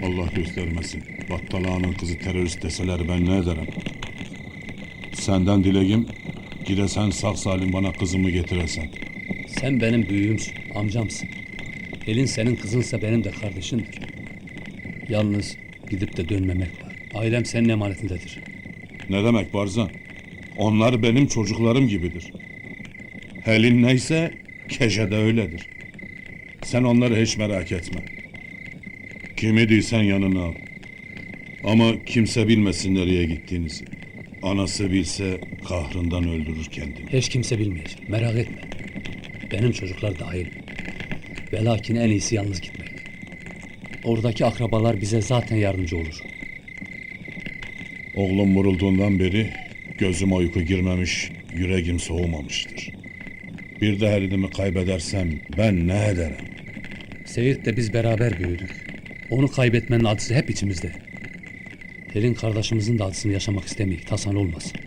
Allah göstermesin. Battal ağanın kızı terörist deseler ben ne ederim? Senden dileğim, gidesen sağ salim bana kızımı getiresen. Sen benim büyüğümsün, amcamsın. Pelin senin kızınsa benim de kardeşindir. Yalnız gidip de dönmemek var. Ailem senin emanetindedir. Ne demek Barzan? Onlar benim çocuklarım gibidir. Helin neyse, Keşe de öyledir. Sen onları hiç merak etme. Kimi değilsen yanına al. Ama kimse bilmesin nereye gittiğinizi. Anası bilse kahrından öldürür kendini. Hiç kimse bilmeyecek, merak etme. Benim çocuklar dahil. Ve lakin en iyisi yalnız gitmek. Oradaki akrabalar bize zaten yardımcı olur. Oğlum vurulduğundan beri gözüme uyku girmemiş, yüreğim soğumamıştır. Bir de Helin'imi kaybedersem ben ne ederim? Seyit'le biz beraber büyüdük. Onu kaybetmenin acısı hep içimizde. Pelin kardeşimizin de acısını yaşamak istemeyik, tasan olmasın.